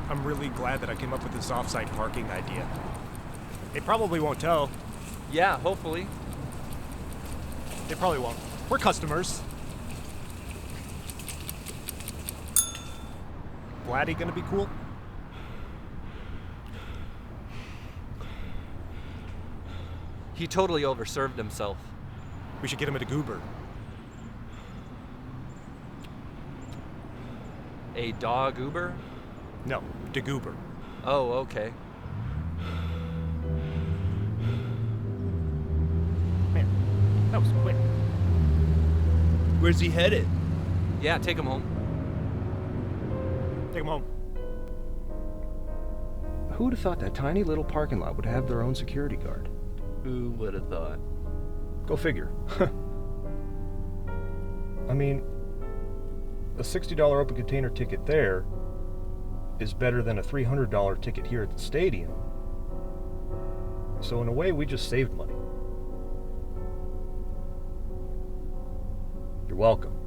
I'm really glad that I came up with this off-site parking idea. They probably won't tow. Yeah, hopefully. They probably won't. We're customers. Vlady gonna be cool? He totally overserved himself. We should get him a Doguber. A Doguber? No, Doguber. Oh, okay. Man, that was quick. Where's he headed? Yeah, take him home. Take him home. Who would have thought that tiny little parking lot would have their own security guard? Who would have thought? Go figure. I mean, a $60 open container ticket there is better than a $300 ticket here at the stadium. So in a way, we just saved money. You're welcome.